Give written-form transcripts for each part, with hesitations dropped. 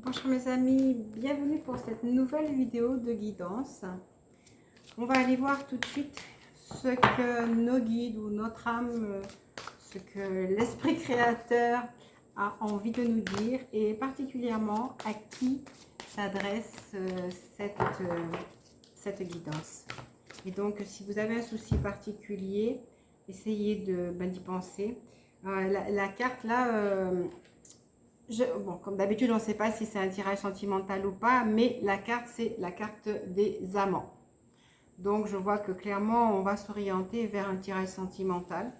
Bonjour mes amis, bienvenue pour cette nouvelle vidéo de guidance. On va aller voir tout de suite ce que nos guides ou notre âme, ce que l'esprit créateur a envie de nous dire et particulièrement à qui s'adresse cette guidance. Et donc si vous avez un souci particulier, essayez d'y penser. La carte là... bon, comme d'habitude, on ne sait pas si c'est un tirage sentimental ou pas, mais la carte, c'est la carte des amants. Donc, je vois que clairement, on va s'orienter vers un tirage sentimental.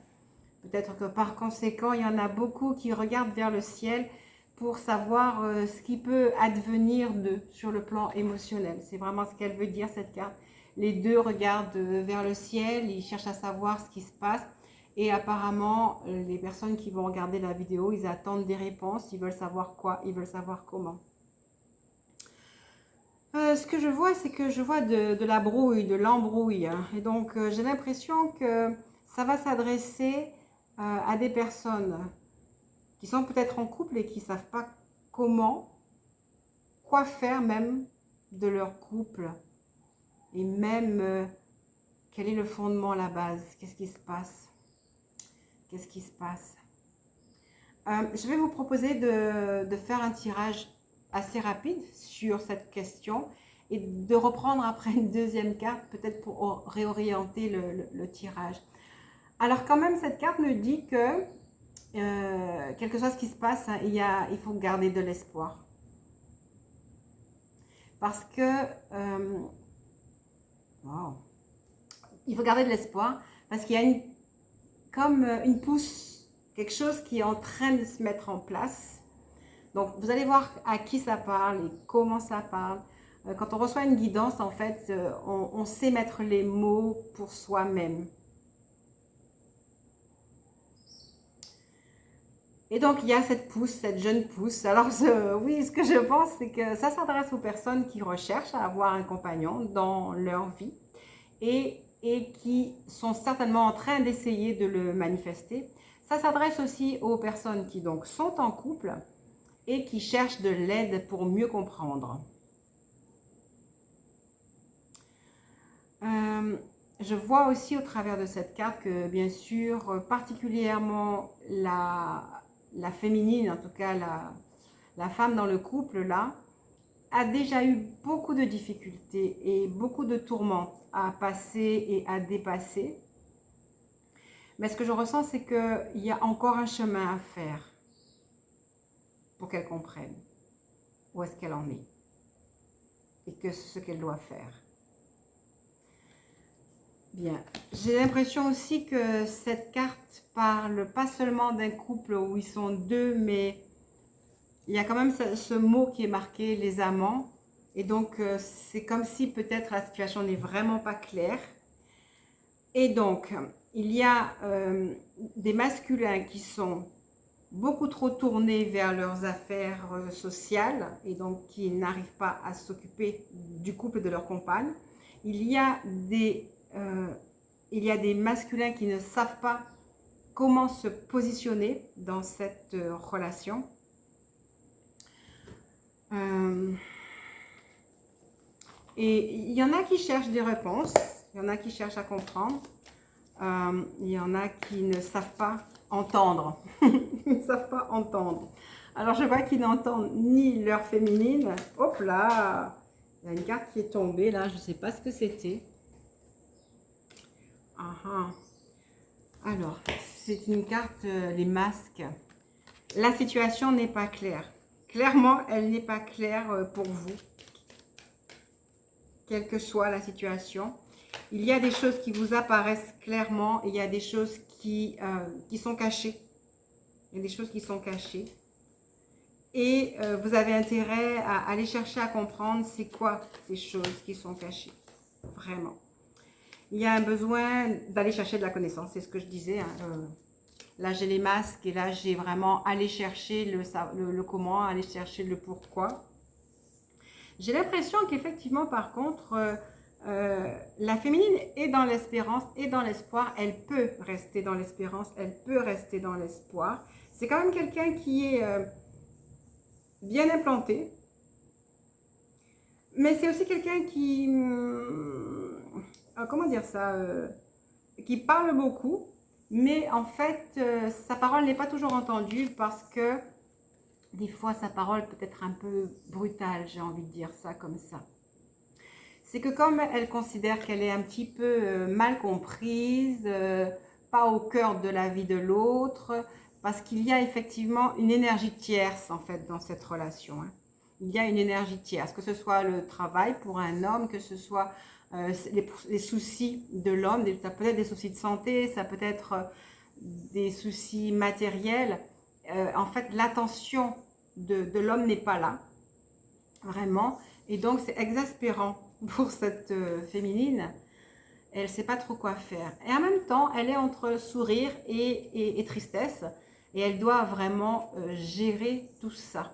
Peut-être que par conséquent, il y en a beaucoup qui regardent vers le ciel pour savoir ce qui peut advenir d'eux sur le plan émotionnel. C'est vraiment ce qu'elle veut dire, cette carte. Les deux regardent vers le ciel, ils cherchent à savoir ce qui se passe. Et apparemment, les personnes qui vont regarder la vidéo, ils attendent des réponses, ils veulent savoir quoi, ils veulent savoir comment. Ce que je vois, c'est que je vois de la brouille, de l'embrouille. Et donc, j'ai l'impression que ça va s'adresser à des personnes qui sont peut-être en couple et qui ne savent pas comment, quoi faire même de leur couple. Et même, quel est le fondement, la base, qu'est-ce qui se passe? Qu'est-ce qui se passe? Je vais vous proposer de faire un tirage assez rapide sur cette question et de reprendre après une deuxième carte, peut-être pour réorienter le tirage. Alors quand même, cette carte me dit que, quel que soit ce qui se passe, hein, il faut garder de l'espoir. Parce que, wow, il faut garder de l'espoir parce qu'il y a comme une pousse, quelque chose qui est en train de se mettre en place. Donc, vous allez voir à qui ça parle et comment ça parle. Quand on reçoit une guidance, en fait, on sait mettre les mots pour soi-même. Et donc, il y a cette pousse, cette jeune pousse. Alors, oui, ce que je pense, c'est que ça s'adresse aux personnes qui recherchent à avoir un compagnon dans leur vie et qui sont certainement en train d'essayer de le manifester. Ça s'adresse aussi aux personnes qui donc sont en couple et qui cherchent de l'aide pour mieux comprendre. Je vois aussi au travers de cette carte que, bien sûr, particulièrement la féminine, en tout cas la femme dans le couple, là, a déjà eu beaucoup de difficultés et beaucoup de tourments à passer et à dépasser. Mais ce que je ressens, c'est qu'il y a encore un chemin à faire pour qu'elle comprenne où est-ce qu'elle en est et que ce qu'elle doit faire. Bien, j'ai l'impression aussi que cette carte parle pas seulement d'un couple où ils sont deux, mais il y a quand même ce mot qui est marqué, les amants. Et donc, c'est comme si peut-être la situation n'est vraiment pas claire. Et donc, il y a des masculins qui sont beaucoup trop tournés vers leurs affaires sociales et donc qui n'arrivent pas à s'occuper du couple de leur compagne. Il y a des masculins qui ne savent pas comment se positionner dans cette relation. Et il y en a qui cherchent des réponses, il y en a qui cherchent à comprendre, il y en a qui ne savent pas entendre. Ils ne savent pas entendre. Alors je vois qu'ils n'entendent ni leur féminine. Hop là, il y a une carte qui est tombée là, je ne sais pas ce que c'était. Alors, c'est une carte, les masques. La situation n'est pas claire. Clairement, elle n'est pas claire pour vous. Quelle que soit la situation. Il y a des choses qui vous apparaissent clairement et il y a des choses qui sont cachées. Il y a des choses qui sont cachées. Et vous avez intérêt à aller chercher à comprendre c'est quoi ces choses qui sont cachées. Vraiment. Il y a un besoin d'aller chercher de la connaissance, c'est ce que je disais. Là, j'ai les masques et là, j'ai vraiment aller chercher le comment, aller chercher le pourquoi. J'ai l'impression qu'effectivement, par contre, la féminine est dans l'espérance et dans l'espoir. Elle peut rester dans l'espérance, elle peut rester dans l'espoir. C'est quand même quelqu'un qui est bien implanté, Mais c'est aussi quelqu'un qui, comment dire ça, qui parle beaucoup, mais en fait, sa parole n'est pas toujours entendue parce que des fois, sa parole peut être un peu brutale, j'ai envie de dire ça comme ça. C'est que comme elle considère qu'elle est un petit peu mal comprise, pas au cœur de la vie de l'autre, parce qu'il y a effectivement une énergie tierce en fait dans cette relation. Hein. Il y a une énergie tierce, que ce soit le travail pour un homme, que ce soit les soucis de l'homme, ça peut être des soucis de santé, ça peut être des soucis matériels. En fait, l'attention de l'homme n'est pas là, vraiment. Et donc, c'est exaspérant pour cette féminine. Elle ne sait pas trop quoi faire. Et en même temps, elle est entre sourire et tristesse. Et elle doit vraiment gérer tout ça.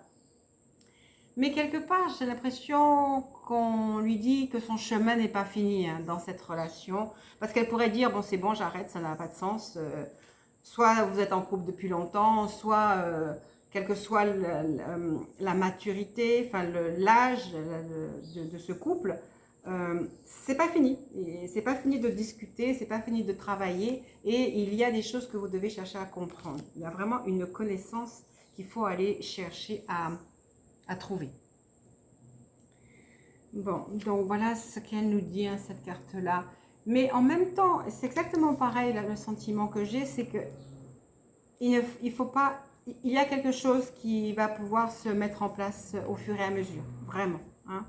Mais quelque part, j'ai l'impression qu'on lui dit que son chemin n'est pas fini hein, dans cette relation. Parce qu'elle pourrait dire, bon c'est bon, j'arrête, ça n'a pas de sens. Soit vous êtes en couple depuis longtemps, soit quelle que soit la maturité, enfin l'âge de ce couple, c'est pas fini. C'est pas fini de discuter, c'est pas fini de travailler. Et il y a des choses que vous devez chercher à comprendre. Il y a vraiment une connaissance qu'il faut aller chercher à trouver. Bon, donc voilà ce qu'elle nous dit, hein, cette carte-là. Mais en même temps, c'est exactement pareil, là, le sentiment que j'ai, c'est que il faut pas, il y a quelque chose qui va pouvoir se mettre en place au fur et à mesure, vraiment. Hein.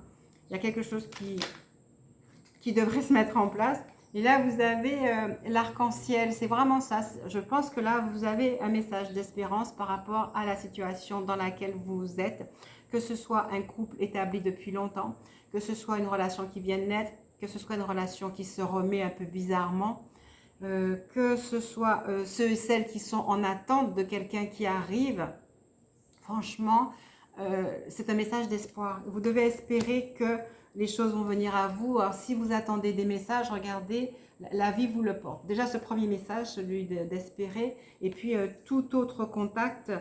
Il y a quelque chose qui devrait se mettre en place. Et là, vous avez l'arc-en-ciel, c'est vraiment ça. Je pense que là, vous avez un message d'espérance par rapport à la situation dans laquelle vous êtes, que ce soit un couple établi depuis longtemps, que ce soit une relation qui vient de naître, que ce soit une relation qui se remet un peu bizarrement, que ce soit ceux et celles qui sont en attente de quelqu'un qui arrive. Franchement, c'est un message d'espoir. Vous devez espérer que les choses vont venir à vous. Alors, si vous attendez des messages, regardez, la vie vous le porte. Déjà, ce premier message, celui d'espérer, et puis tout autre contact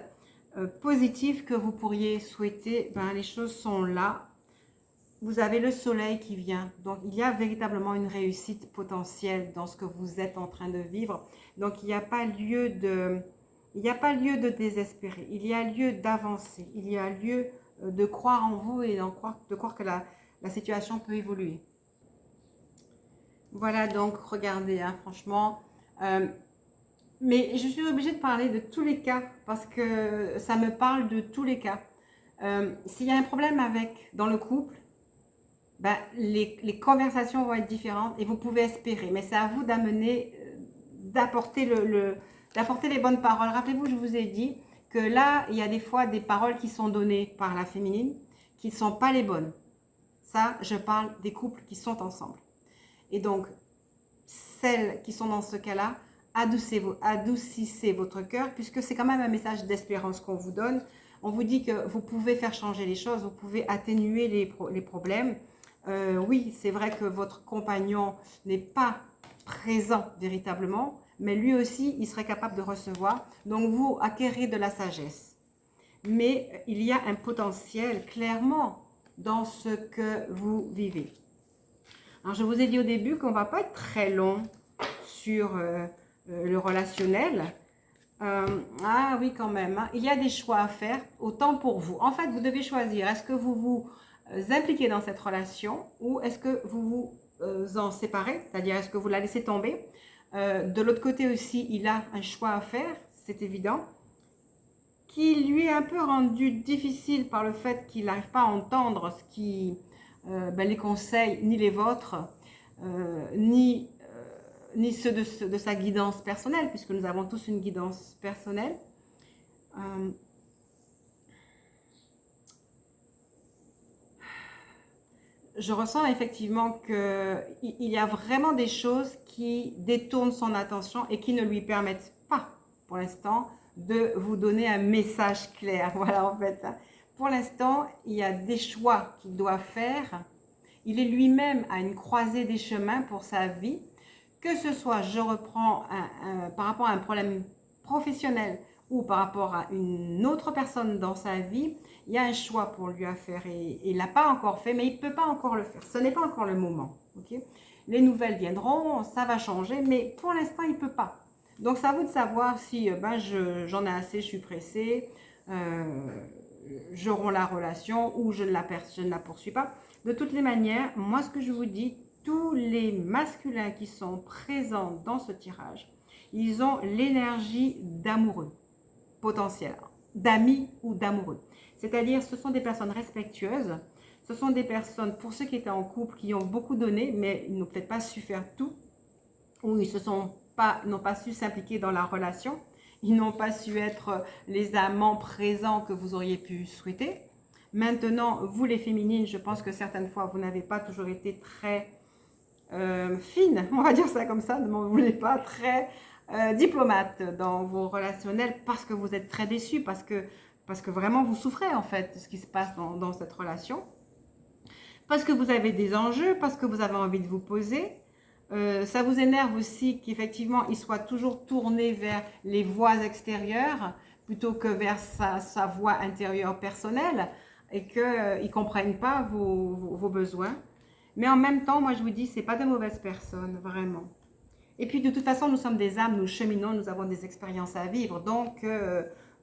positif que vous pourriez souhaiter, ben, les choses sont là. Vous avez le soleil qui vient. Donc, il y a véritablement une réussite potentielle dans ce que vous êtes en train de vivre. Donc, il n'y a pas lieu de désespérer. Il y a lieu d'avancer. Il y a lieu de croire en vous et de croire que la situation peut évoluer. Voilà, donc regardez, hein, franchement. Mais je suis obligée de parler de tous les cas parce que ça me parle de tous les cas. S'il y a un problème dans le couple, ben, les conversations vont être différentes et vous pouvez espérer. Mais c'est à vous d'amener, d'apporter d'apporter les bonnes paroles. Rappelez-vous, je vous ai dit que là, il y a des fois des paroles qui sont données par la féminine qui ne sont pas les bonnes. Ça, je parle des couples qui sont ensemble. Et donc, celles qui sont dans ce cas-là, adoucissez votre cœur, puisque c'est quand même un message d'espérance qu'on vous donne. On vous dit que vous pouvez faire changer les choses, vous pouvez atténuer les problèmes. Oui, c'est vrai que votre compagnon n'est pas présent véritablement, mais lui aussi, il serait capable de recevoir. Donc, vous acquérez de la sagesse. Mais il y a un potentiel, clairement, dans ce que vous vivez. Alors, je vous ai dit au début qu'on ne va pas être très long sur le relationnel. Ah oui, quand même. Hein. Il y a des choix à faire, autant pour vous. En fait, vous devez choisir. Est-ce que vous vous impliquez dans cette relation ou est-ce que vous vous en séparez? C'est-à-dire, est-ce que vous la laissez tomber? De l'autre côté aussi, il a un choix à faire, c'est évident, qui lui est un peu rendu difficile par le fait qu'il n'arrive pas à entendre les conseils, ni les vôtres, ni ceux de sa guidance personnelle, puisque nous avons tous une guidance personnelle. Je ressens effectivement qu'il y a vraiment des choses qui détournent son attention et qui ne lui permettent pas, pour l'instant, de vous donner un message clair. Voilà, en fait. Pour l'instant, il y a des choix qu'il doit faire. Il est lui-même à une croisée des chemins pour sa vie. Que ce soit, je reprends, par rapport à un problème professionnel ou par rapport à une autre personne dans sa vie, il y a un choix pour lui à faire et il l'a pas encore fait, mais il ne peut pas encore le faire. Ce n'est pas encore le moment. Okay, les nouvelles viendront, ça va changer, mais pour l'instant, il ne peut pas. Donc, c'est à vous de savoir si j'en ai assez, je suis pressée, je romps la relation ou je ne la poursuis pas. De toutes les manières, moi, ce que je vous dis, tous les masculins qui sont présents dans ce tirage, ils ont l'énergie d'amoureux potentiel, d'amis ou d'amoureux. C'est-à-dire, ce sont des personnes respectueuses, ce sont des personnes, pour ceux qui étaient en couple, qui ont beaucoup donné, mais ils n'ont peut-être pas su faire tout, ou ils n'ont pas su s'impliquer dans la relation, ils n'ont pas su être les amants présents que vous auriez pu souhaiter. Maintenant, vous les féminines, je pense que certaines fois, vous n'avez pas toujours été très fine, on va dire ça comme ça, ne m'en voulez pas, très diplomate dans vos relationnels parce que vous êtes très déçus, parce que vraiment vous souffrez en fait de ce qui se passe dans cette relation. Parce que vous avez des enjeux, parce que vous avez envie de vous poser. Ça vous énerve aussi qu'effectivement, il soit toujours tourné vers les voies extérieures plutôt que vers sa voie intérieure personnelle et qu'ils ne comprennent pas vos besoins. Mais en même temps, moi je vous dis, ce n'est pas de mauvaises personnes, vraiment. Et puis de toute façon, nous sommes des âmes, nous cheminons, nous avons des expériences à vivre. Donc,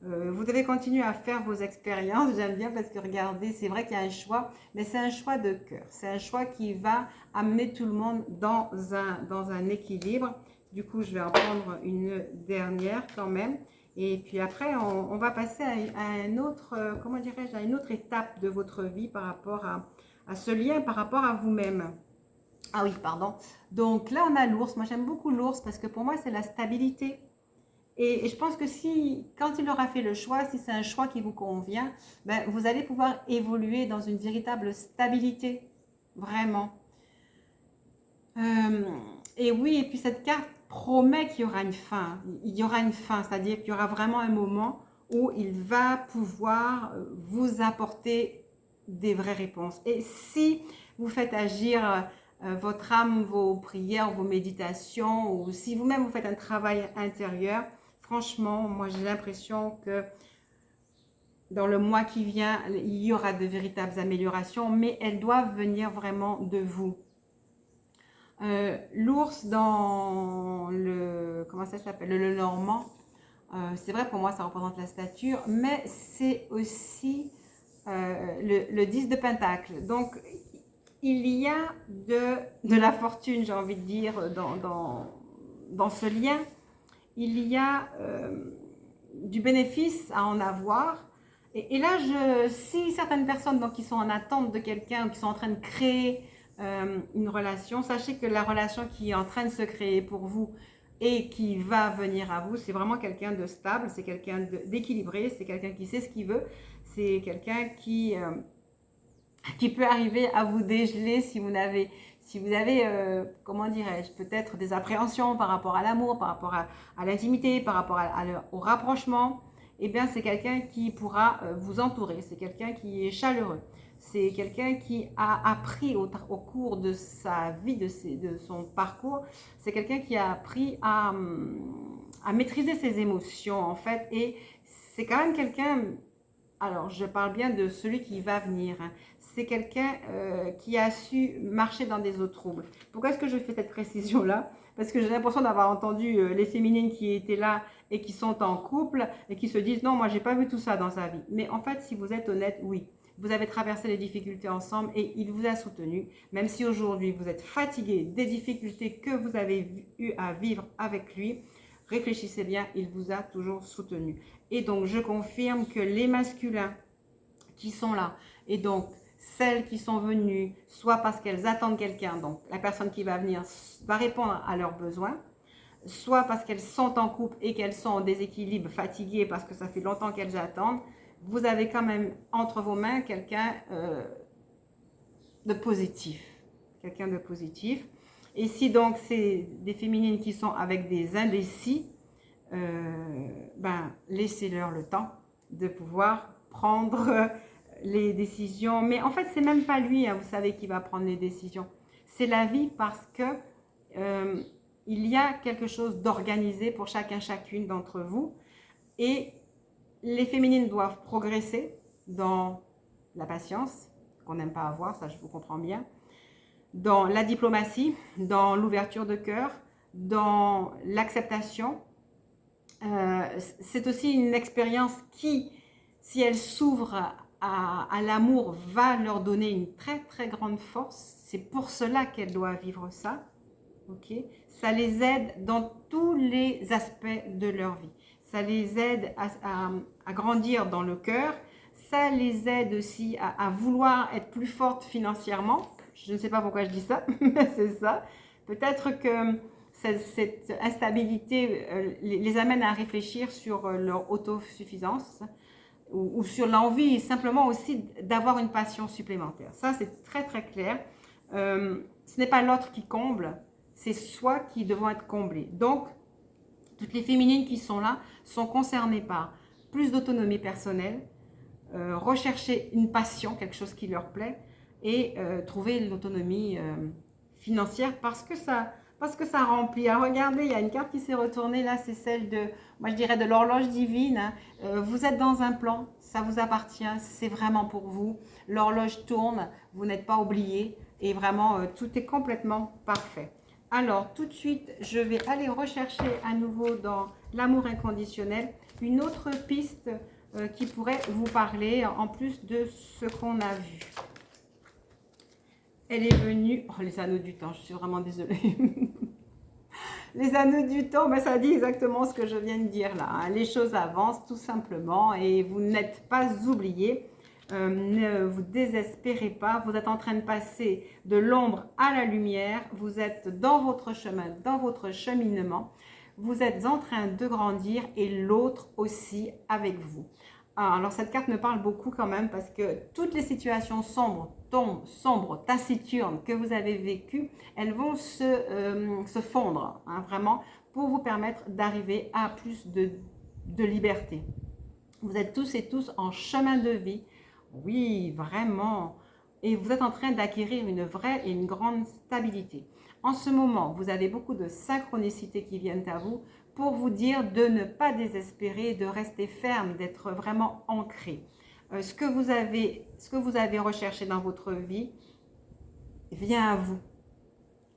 vous devez continuer à faire vos expériences. J'aime bien parce que regardez, c'est vrai qu'il y a un choix, mais c'est un choix de cœur. C'est un choix qui va amener tout le monde dans un équilibre. Du coup, je vais en prendre une dernière quand même. Et puis après, on va passer à un autre, comment dirais-je, à une autre étape de votre vie par rapport à ce lien, par rapport à vous-même. Ah oui, pardon. Donc là, on a l'ours. Moi, j'aime beaucoup l'ours parce que pour moi, c'est la stabilité. Et je pense que quand il aura fait le choix, si c'est un choix qui vous convient, ben, vous allez pouvoir évoluer dans une véritable stabilité. Vraiment. Et oui, et puis cette carte promet qu'il y aura une fin. Il y aura une fin, c'est-à-dire qu'il y aura vraiment un moment où il va pouvoir vous apporter des vraies réponses. Et si vous faites agir votre âme, vos prières, vos méditations, ou si vous-même vous faites un travail intérieur, franchement, moi j'ai l'impression que dans le mois qui vient, il y aura de véritables améliorations, mais elles doivent venir vraiment de vous. L'ours dans comment ça s'appelle, le normand, c'est vrai pour moi ça représente la stature, mais c'est aussi le 10 de pentacle. Donc il y a de la fortune, j'ai envie de dire, dans ce lien. Il y a du bénéfice à en avoir. Et là, si certaines personnes donc, qui sont en attente de quelqu'un ou qui sont en train de créer une relation, sachez que la relation qui est en train de se créer pour vous et qui va venir à vous, c'est vraiment quelqu'un de stable, c'est quelqu'un d'équilibré, c'est quelqu'un qui sait ce qu'il veut, c'est quelqu'un qui peut arriver à vous dégeler si vous avez, comment dirais-je, peut-être des appréhensions par rapport à l'amour, par rapport à l'intimité, par rapport au rapprochement. Eh bien, c'est quelqu'un qui pourra vous entourer, c'est quelqu'un qui est chaleureux. C'est quelqu'un qui a appris au cours de sa vie, de son parcours, c'est quelqu'un qui a appris à maîtriser ses émotions en fait. Et c'est quand même quelqu'un, alors je parle bien de celui qui va venir, hein. C'est quelqu'un qui a su marcher dans des eaux troubles. Pourquoi est-ce que je fais cette précision-là? Parce que j'ai l'impression d'avoir entendu les féminines qui étaient là et qui sont en couple et qui se disent « Non, moi, j'ai pas vu tout ça dans sa vie. » Mais en fait, si vous êtes honnête, oui. Vous avez traversé les difficultés ensemble et il vous a soutenu. Même si aujourd'hui, vous êtes fatigué des difficultés que vous avez eu à vivre avec lui, réfléchissez bien, il vous a toujours soutenu. Et donc, je confirme que les masculins qui sont là, et donc celles qui sont venues, soit parce qu'elles attendent quelqu'un, donc la personne qui va venir va répondre à leurs besoins, soit parce qu'elles sont en couple et qu'elles sont en déséquilibre, fatiguées parce que ça fait longtemps qu'elles attendent, vous avez quand même entre vos mains quelqu'un de positif. Quelqu'un de positif. Et si donc c'est des féminines qui sont avec des indécis, ben, laissez-leur le temps de pouvoir prendre les décisions. Mais en fait, c'est même pas lui, hein, vous savez, qui va prendre les décisions. C'est la vie parce que il y a quelque chose d'organisé pour chacune d'entre vous. Et les féminines doivent progresser dans la patience, qu'on n'aime pas avoir, ça je vous comprends bien, dans la diplomatie, dans l'ouverture de cœur, dans l'acceptation. C'est aussi une expérience qui, si elle s'ouvre à l'amour, va leur donner une très très grande force. C'est pour cela qu'elles doivent vivre ça. Okay? Ça les aide dans tous les aspects de leur vie. Ça les aide à grandir dans le cœur. Ça les aide aussi à vouloir être plus fortes financièrement. Je ne sais pas pourquoi je dis ça, mais c'est ça. Peut-être que cette instabilité les amène à réfléchir sur leur autosuffisance ou sur l'envie simplement aussi d'avoir une passion supplémentaire. Ça, c'est très très clair. Ce n'est pas l'autre qui comble, c'est soi qui devons être comblés. Donc, toutes les féminines qui sont là sont concernées par plus d'autonomie personnelle, rechercher une passion, quelque chose qui leur plaît, et trouver l'autonomie financière parce que ça remplit. Alors regardez, il y a une carte qui s'est retournée là, c'est celle de, moi je dirais de l'horloge divine. Hein. Vous êtes dans un plan, ça vous appartient, c'est vraiment pour vous. L'horloge tourne, vous n'êtes pas oublié et vraiment tout est complètement parfait. Alors tout de suite, je vais aller rechercher à nouveau dans l'amour inconditionnel une autre piste qui pourrait vous parler en plus de ce qu'on a vu. Elle est venue... Oh, les anneaux du temps, je suis vraiment désolée. Les anneaux du temps, ben, ça dit exactement ce que je viens de dire là. Hein. Les choses avancent tout simplement et vous n'êtes pas oubliés. Ne vous désespérez pas. Vous êtes en train de passer de l'ombre à la lumière. Vous êtes dans votre chemin, dans votre cheminement. Vous êtes en train de grandir et l'autre aussi avec vous. Alors cette carte me parle beaucoup quand même parce que toutes les situations sombres, taciturnes que vous avez vécues, elles vont se fondre, hein, vraiment, pour vous permettre d'arriver à plus de liberté. Vous êtes tous et tous en chemin de vie, oui, vraiment, et vous êtes en train d'acquérir une vraie et une grande stabilité. En ce moment, vous avez beaucoup de synchronicités qui viennent à vous pour vous dire de ne pas désespérer, de rester ferme, d'être vraiment ancré. Ce que vous avez recherché dans votre vie vient à vous.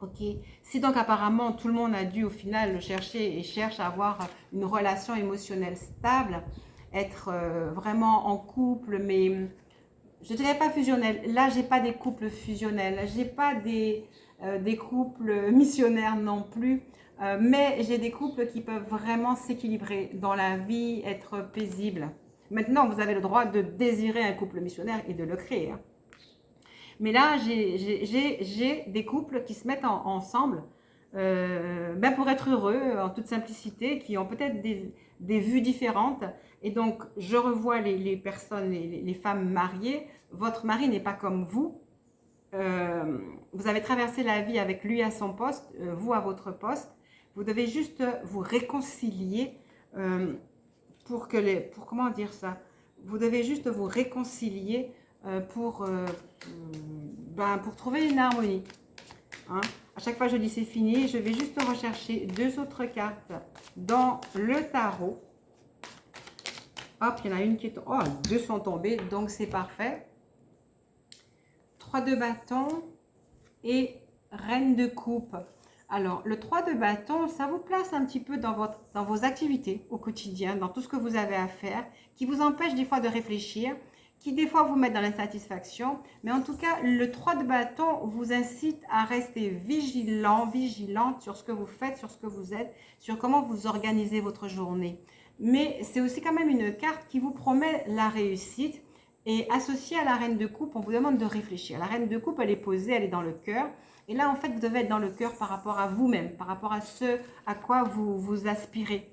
Okay. Si donc apparemment tout le monde a dû au final le chercher et cherche à avoir une relation émotionnelle stable, être vraiment en couple, mais je ne dirais pas fusionnel. Là, j'ai pas des couples fusionnels, j'ai pas des couples missionnaires non plus. Mais j'ai des couples qui peuvent vraiment s'équilibrer dans la vie, être paisibles. Maintenant, vous avez le droit de désirer un couple missionnaire et de le créer. Hein. Mais là, j'ai des couples qui se mettent ensemble pour être heureux, en toute simplicité, qui ont peut-être des vues différentes. Et donc, je revois les personnes, les femmes mariées. Votre mari n'est pas comme vous. Vous avez traversé la vie avec lui à son poste, vous à votre poste. Vous devez juste vous réconcilier comment dire ça? Vous devez juste vous réconcilier pour trouver une harmonie. Hein? À chaque fois que je dis c'est fini, je vais juste rechercher deux autres cartes dans le tarot. Hop, il y en a une qui est... Oh, deux sont tombées, donc c'est parfait. 3 de bâton et reine de coupe. Alors, le 3 de bâton, ça vous place un petit peu dans vos activités au quotidien, dans tout ce que vous avez à faire, qui vous empêche des fois de réfléchir, qui des fois vous met dans l'insatisfaction. Mais en tout cas, le 3 de bâton vous incite à rester vigilant, vigilante sur ce que vous faites, sur ce que vous êtes, sur comment vous organisez votre journée. Mais c'est aussi quand même une carte qui vous promet la réussite. Et associée à la reine de coupe, on vous demande de réfléchir. La reine de coupe, elle est posée, elle est dans le cœur. Et là, en fait, vous devez être dans le cœur par rapport à vous-même, par rapport à ce à quoi vous aspirez.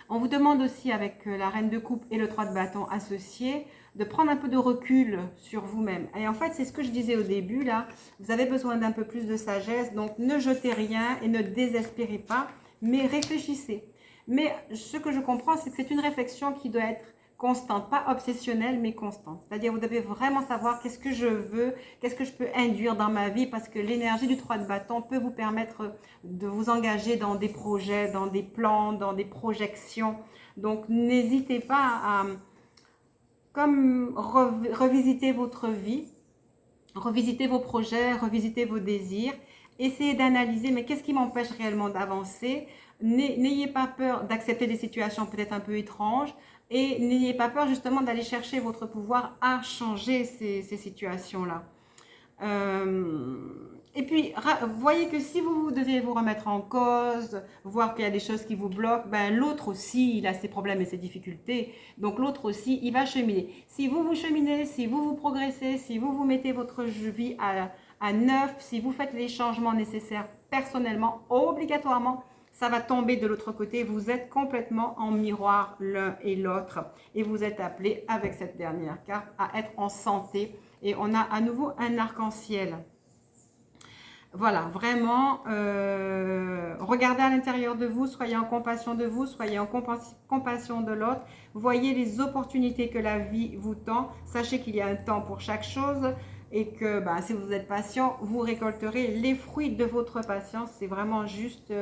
On vous demande aussi, avec la reine de coupe et le 3 de bâton associé, de prendre un peu de recul sur vous-même. Et en fait, c'est ce que je disais au début, là. Vous avez besoin d'un peu plus de sagesse. Donc, ne jetez rien et ne désespérez pas, mais réfléchissez. Mais ce que je comprends, c'est que c'est une réflexion qui doit être constante, pas obsessionnelle, mais constante. C'est-à-dire, vous devez vraiment savoir qu'est-ce que je veux, qu'est-ce que je peux induire dans ma vie, parce que l'énergie du 3 de bâton peut vous permettre de vous engager dans des projets, dans des plans, dans des projections. Donc, n'hésitez pas à comme revisiter votre vie, revisiter vos projets, revisiter vos désirs, essayez d'analyser, mais qu'est-ce qui m'empêche réellement d'avancer? N'ayez pas peur d'accepter des situations peut-être un peu étranges et n'ayez pas peur justement d'aller chercher votre pouvoir à changer ces situations-là. Et puis, voyez que si vous devez vous remettre en cause, voir qu'il y a des choses qui vous bloquent, ben, l'autre aussi, il a ses problèmes et ses difficultés. Donc, l'autre aussi, il va cheminer. Si vous cheminez, si vous progressez, si vous mettez votre vie à neuf, si vous faites les changements nécessaires personnellement, obligatoirement, ça va tomber de l'autre côté. Vous êtes complètement en miroir l'un et l'autre. Et vous êtes appelé avec cette dernière carte à être en santé. Et on a à nouveau un arc-en-ciel. Voilà, vraiment, regardez à l'intérieur de vous, soyez en compassion de vous, soyez en compassion de l'autre. Voyez les opportunités que la vie vous tend. Sachez qu'il y a un temps pour chaque chose et que si vous êtes patient, vous récolterez les fruits de votre patience. C'est vraiment juste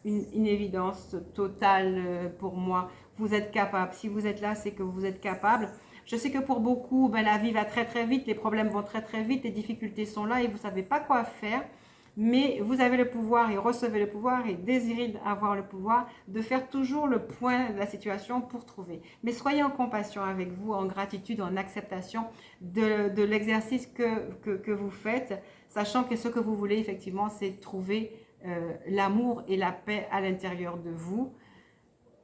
une évidence totale pour moi. Vous êtes capable. Si vous êtes là, c'est que vous êtes capable. Je sais que pour beaucoup, la vie va très très vite, les problèmes vont très très vite, les difficultés sont là et vous ne savez pas quoi faire. Mais vous avez le pouvoir et recevez le pouvoir et désirez avoir le pouvoir de faire toujours le point de la situation pour trouver. Mais soyez en compassion avec vous, en gratitude, en acceptation de l'exercice que vous faites, sachant que ce que vous voulez effectivement, c'est trouver l'amour et la paix à l'intérieur de vous.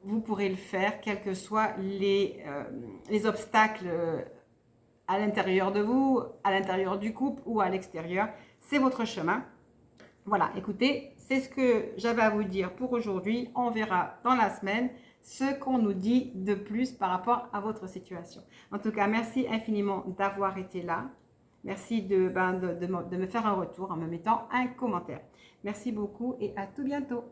Vous pourrez le faire, quels que soient les obstacles à l'intérieur de vous, à l'intérieur du couple ou à l'extérieur. C'est votre chemin. Voilà, écoutez, c'est ce que j'avais à vous dire pour aujourd'hui. On verra dans la semaine ce qu'on nous dit de plus par rapport à votre situation. En tout cas, merci infiniment d'avoir été là. Merci de me faire un retour en me mettant un commentaire. Merci beaucoup et à tout bientôt.